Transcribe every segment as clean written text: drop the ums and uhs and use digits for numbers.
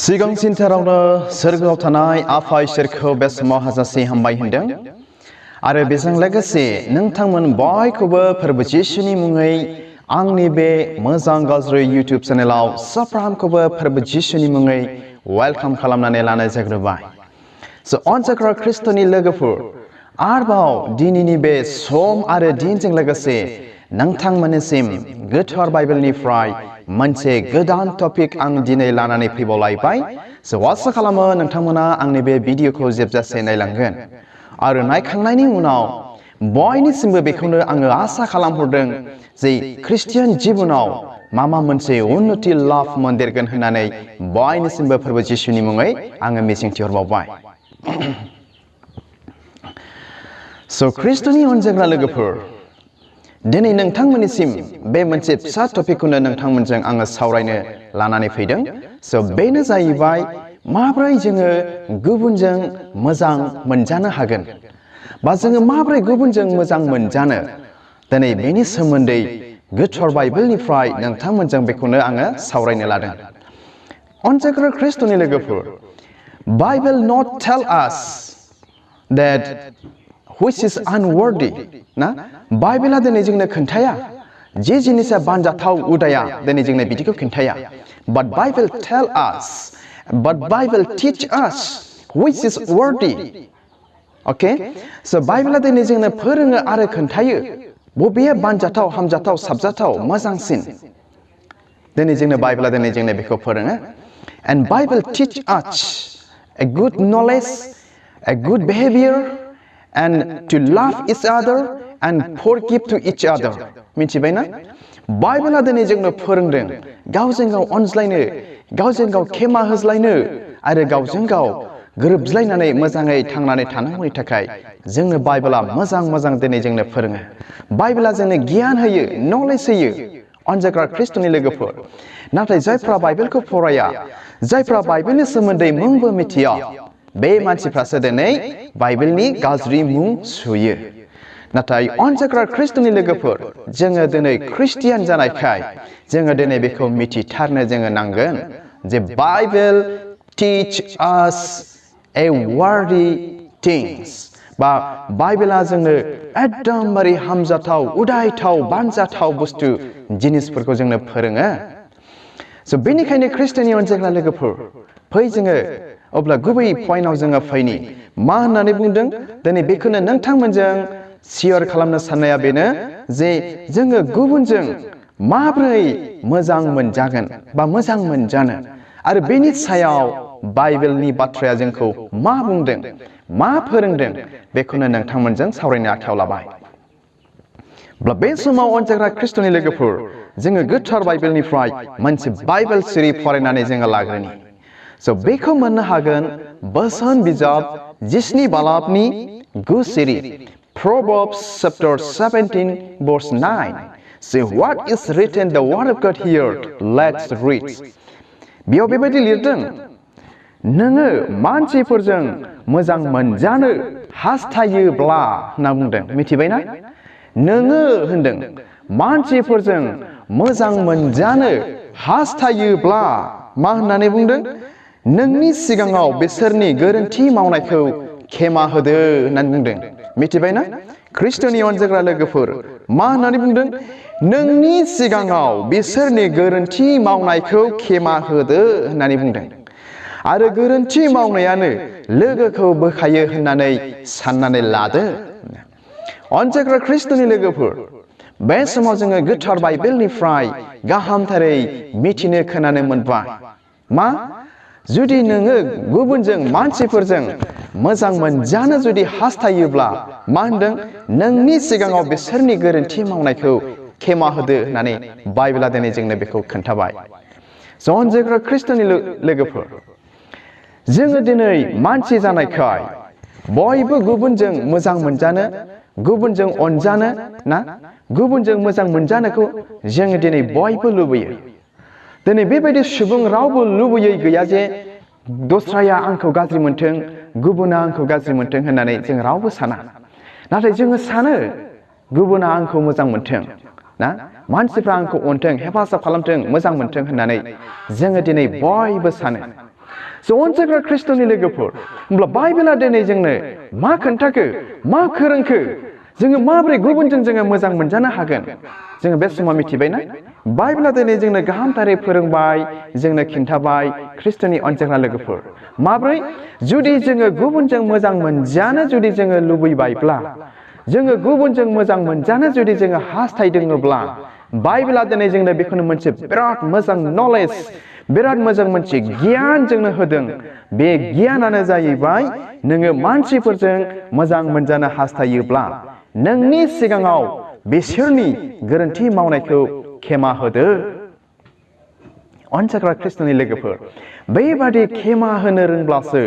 सिगांसिनथारावनो सोरगोआव थानाय आफा इसोरखौ बे समाव हाजासे हामबाय होनदों आरो बेजों लोगोसे नोंथांमोन बयखौबो फोरबो जिसुनि मुङै आंनि बे मोजां गाज्रि इउटिउब चेनेलाव साफ्रोमखौबो फोरबो जिसुनि मुङै वेलकाम खालामनानै लानाय जाग्रोबाय। अनजाग्रा ख्रिस्ट'नि लोगोफोर आरोबाव दिनैनि बे सम आरो दिनजों लोगोसे नोंथांमोननिसिम गोथार बाइबेलनिफ्राय मोनसे गोदान टपिक आं दिनै लानानै फैबावलायबाय। आसा खालामो नोंथांमोना आंनि बे भिडिअखौ जोबजासे नायलांगोन आरो नायखांनायनि उनाव बयनिसिमबो बेखौनो आङो आसा खालामहरदों जे ख्रिस्टियान जिबनाव माबा मोनसे उन्नति लाभ मोनदेरगोन होननानै बयनिसिमबो फोरबो जिसुनि मुङै आङो मिजिंथिहरबावबाय। ख्रिस्ट'नि अनजाग्रा लोगोफोर, दिनै नोंथांमोननिसिम बे मोनसे फिसा टपिकखौनो नोंथांमोनजों आङो सावरायनो लानानै फैदों। बेनो जाहैबाय माब्रै जोङो गुबुनजों मोजां मोनजानो हागोन बा जोङो माब्रै गुबुनजों मोजां मोनजानो, दिनै बेनि सोमोन्दै गोथार बाइबेलनिफ्राय नोंथांमोनजों बेखौनो आङो सावरायनो लादों। अनजाग्रा ख्रिस्ट'नि लोगोफोर, Bible not tell us that which is unworthy ना बाइबेला दिनै जोंनो खोन्थाया जे जिनिसा बानजाथाव उदाया दिनै जोंनो बिदिखौ खोन्थाया। But Bible tell us, but Bible teach us which is worthy. Okay? बाइबेला दिनै जोंनो फोरोङो आरो खोन्थायो बबेया बानजाथाव, हामजाथाव, साबजाथाव, मोजांसिन। दिनै जोंनो बाइबेला दिनै जोंनो बेखौ फोरोङो। And Bible teach us a good knowledge, a good behavior, and to love each other and forgive to each other. मिथिबायना? बाइबेला दिनै जोंनो फोरोंदों गावजों गाव अनज्लायनो, गावजों गाव खेमा होज्लायनो आरो गावजों गाव गोरोबज्लायनानै मोजाङै थांनानै थानांगौनि थाखाय जोंनो बाइबेला मोजां दिनै जोंनो फोरोङो। बाइबेला जोंनो गियान होयो, नलेज होयो। अनजाग्रा ख्रिस्ट'नि लोगोफोर, नाथाय जायफ्रा बाइबेलखौ फराया, जायफ्रा बाइबेलनि सोमोन्दै मुंबो मिथिया, बे मानसिफ्रासो दिनै बाइबेलनि गाज्रि मुं सुयो। नाथाय अनजाग्रा ख्रिस्ट'नि लोगोफोर, जोङो दिनै ख्रिस्टियान जानायखाय जोङो दिनै बेखौ मिथिथारनो जोङो नांगोन जे Bible teach us a worthy things बा बाइबेला जोंनो एकदमबारे हामजाथाव, उदायथाव, बानजाथाव बुस्थु जिनिसफोरखौ जोंनो फोरोङो। बेनिखायनो ख्रिस्ट'नि अनजाग्रा लोगोफोर, फै जोङो अब्ला गुबै पइन्टआव जोङो फैनि। मा होननानै बुंदों? दिनै बेखौनो नोंथांमोनजों शेयार खालामनो साननाया बेनो जे जोङो गुबुनजों माब्रै मोजां मोनजागोन बा मोजां मोनजानो आरो बेनि सायाव बाइबेलनि बाथ्राया जोंखौ मा बुंदों, मा फोरोंदों, बेखौनो नोंथांमोनजों सावरायनो आखायाव लाबाय। बे समाव अनजाग्रा ख्रिस्ट'नि लोगोफोर, जोङो गोथार बाइबेलनिफ्राय मोनसे बाइबेल सिरि फरायनानै जोङो लाग्रोनि। बेखौ मोननो हागोन बोसोन बिजाब 7 बालाबनि 9 सिरि, Proverbs chapter 17 verse 9. What is written the word of God here? Let's read. बेयाव बेबायदि लिरदों, नोङो मानसिफोरजों मोजां मोनजानो हास्थायोब्ला होनना बुंदों। मिथिबायना? नोङो होनदों मानसिफोरजों मोजां मोनजानो हास्थायोब्ला मा होननानै बुंदों? नोंनि सिगाङाव बिसोरनि गोरोन्थि मावनायखौ खेमा होदो होननानै बुंदों। मिथिबायना? ख्रिस्ट'नि अनजाग्रा लोगोफोर, मा होननानै बुंदों? नोंनि सिगाङाव बिसोरनि गोरोन्थि मावनायखौ खेमा होदो होननानै बुंदों। आरो गोरोन्थि मावनायानो लोगोखौ बोखायो होननानै साननानै लादो। अनजाग्रा ख्रिस्ट'नि लोगोफोर, बे समाव जोङो गोथार बाइबेलनिफ्राय गाहामथारै मिथिनो खोनानो मोनबाय। मा? जुदि नोङो गुबुनजों, मानसिफोरजों मोजां मोनजानो जुदि हास्थायोब्ला मा होनदों? नोंनि सिगाङाव बिसोरनि गोरोन्थि मावनायखौ खेमा होदो होननानै बाइबेला दिनै जोंनो बेखौ खोन्थाबाय। अनजाग्रा ख्रिस्ट'नि लोगोफोर, जोङो दिनै मानसि जानायखाय बयबो गुबुनजों मोजां मोनजानो, गुबुनजों अनजानो ना, गुबुनजों मोजां मोनजानोखौ जोङो दिनै बयबो लुबैयो। दिनै बेबायदि सुबुं रावबो लुबैयै गैया जे दस्राया आंखौ गाज्रि मोनथों, गुबुना आंखौ गाज्रि मोनथों होननानै जों रावबो साना। नाथाय जोङो सानो गुबुना आंखौ मोजां मोनथों ना, मानसिफ्रा आंखौ अनथों, हेफाजाब खालामथों, मोजां मोनथों होननानै जोङो दिनै बयबो सानो। अनसायग्रा खृष्टनि लोगोफोर होमब्ला बाइबेला दिनै जोंनो मा खोन्थाखो मा फोरोंखो जोङो माबोरै गुबुनजों जोङो मोजां मोनजानो हागोन जोङो बे समाव मिथिबायना बाइबेला दिनै जोंनो गाहामथारै फोरोंबाय जोंनो खिन्थाबाय खृष्टनि अनसायग्रा लोगोफोर माबोरै जुदि जोङो गुबुनजों मोजां मोनजानो जुदि जोङो लुबैबायब्ला जोङो गुबुनजों मोजां मोनजानो जुदि जोङो हास्थायदोंब्ला बाइबेला दिनै जोंनो बेखौनो मोनसे बिराद मोजां नलेज बिराद मोजां मोनसे गियान जोंनो होदों बे गियानानो जाहैबाय नोङो मानसिफोरजों मोजां मोनजानो हास्थायोब्ला नोंनि सिगाङाव बिसोरनि गोरोन्थि मावनायखौ खेमा होदो अनसायग्रा खृष्टनि लोगोफोर बेबादि खेमा होनो रोंब्लासो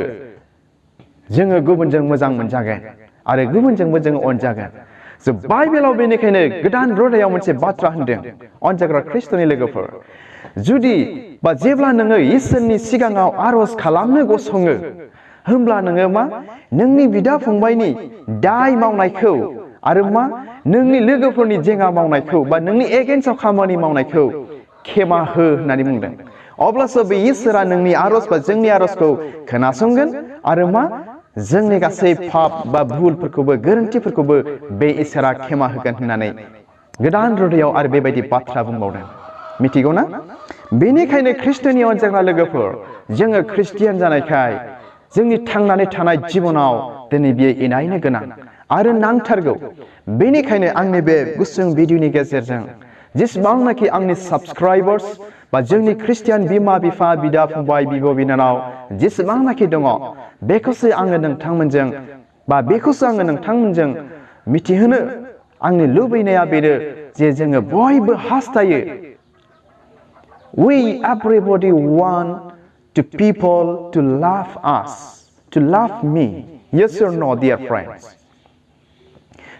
जोङो गुबुनजों मोजां मोनजागोन आरो गुबुनजोंबो जोङो अनजागोन बाइबेलाव बेनिखायनो गोदान रोदायाव मोनसे बाथ्रा होनदों अनसायग्रा खृष्टनि लोगोफोर जुदि बा जेब्ला नोङो इसोरनि सिगाङाव आरज खालामनो गसङो होमब्ला नोङो मा नोंनि बिदा फंबायनि दाय मावनायखौ आरो मा नोंनि लोगोफोरनि जेंगा मावनायखौ बा नोंनि एगेन्स्टआव खामानि मावनायखौ खेमा हो होननानै बुंदों अब्लासो बे इसोरा नोंनि आरज बा जोंनि आरजखौ खोनासंगोन आरो मा जोंनि गासै पाप बा भुलफोरखौबो गोरोन्थिफोरखौबो बे इसोरा खेमा होगोन होननानै गोदान रोदायाव आरो बेबायदि बाथ्रा बुंबावदों मिथिगौ ना बेनिखायनो खृष्टनि अनसायग्रा लोगोफोर जोङो खृष्टियान जानायखाय जोंनि थांनानै थानाय जिबनाव दिनै बियो इनायनो गोनां आरो नांथारगौ बेनिखायनो आंनि बे गुसुं भिडिअनि गेजेरजों जेसेबांनाखि आंनि साबस्क्राइबार्स बा जोंनि खृष्टियान बिमा बिफा बिदा फंबाय बिब' बिनानाव जेसेबांनाखि दङ बेखौसो आङो नोंथांमोनजों बा बेखौसो आङो नोंथांमोनजों मिथिहोनो आंनि लुबैनाया बेनो जे जोङो बयबो हास्थायो we everybody want to people to love us to love me yes or no dear friends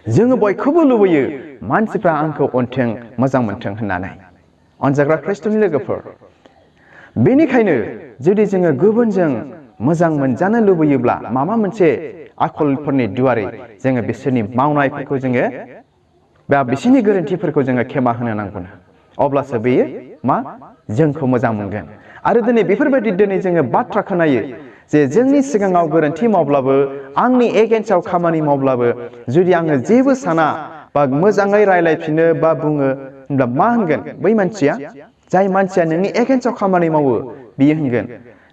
जोङो बयखौबो लुबैयो मानसिफ्रा आंखौ अनथों मोजां मोनथों होननानै अनजाग्रा खृष्टनि लोगोफोर बेनिखायनो जुदि जोङो गुबुनजों मोजां मोनजानो लुबैयोब्ला माबा मोनसे आखलफोरनि दुवारै जोङो बिसोरनि मावनायफोरखौ जोङो बा बिसोरनि गोरोन्थिफोरखौ जोङो खेमा होनो नांगौ अब्लासो बेयो मा जोंखौ मोजां मोनगोन आरो दिनै बेफोरबायदि दिनै जोङो बाथ्रा खोनायो जे जोंनि सिगाङाव गोरोन्थि मावब्लाबो आंनि एगेन्स्टआव खामानि मावब्लाबो जुदि आङो जेबो साना बा मोजाङै रायलायफिनो बा बुङो होनब्ला मा होनगोन बै मानसिया जाय मानसिया नोंनि एगेन्स्टआव खामानि मावो बियो होनगोन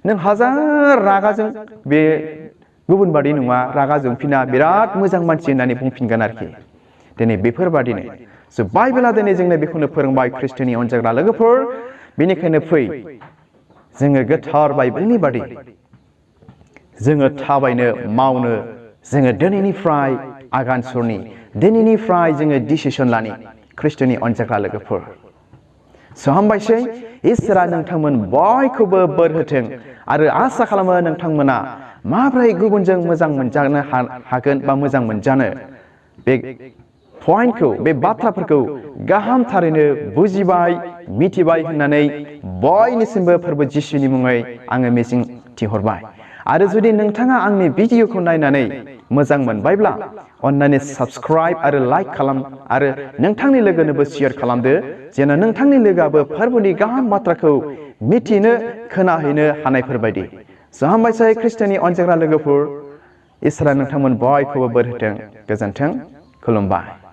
नों हाजार रागाजों बे गुबुन बादि नङा रागा जोंफिना बिराद मोजां मानसि होननानै बुंफिनगोन आरोखि दिनै बेफोरबादिनो बाइबेला दिनै जोंनो बेखौनो फोरोंबाय खृष्टनि अनजाग्रा लोगोफोर बेनिखायनो फै जोङो गोथार बाइबेलनि बादि जोङो थाबायनो मावनो जोङो दिनैनिफ्राय आगान सुरनि दिनैनिफ्राय जोङो डिसिसन लानि खृष्टनि अनजाग्रा लोगोफोर हामबायसै इसोरा नोंथांमोन बयखौबो बोर होथों आरो आसा खालामो नोंथांमोना माबोरै गुबुनजों मोजां मोनजानो हागोन बा मोजां मोनजानो बे पइन्टखौ बे बाथ्राफोरखौ गाहाम थारैनो बुजिबाय मिथिबाय होननानै बयनिसिमबो फोरबो जिसुनि मुङै आङो मिजिं थिहरबाय आरो जुदि नोंथाङा आंनि भिडिअखौ नायनानै मोजां मोनबायब्ला अन्नानै साबस्क्राइब आरो लाइक खालाम आरो नोंथांनि लोगोनोबो शेयार खालामदो जेन नोंथांनि लोगोआबो फोरबोनि गाहाम बाथ्राखौ मिथिनो खोनाहैनो हानायफोरबायदि हामबायसै खृष्टनि अनजाग्रा लोगोफोर इसोरा नोंथांमोन बयखौबो बोर होथों गोजोन्थों खुलुमबाय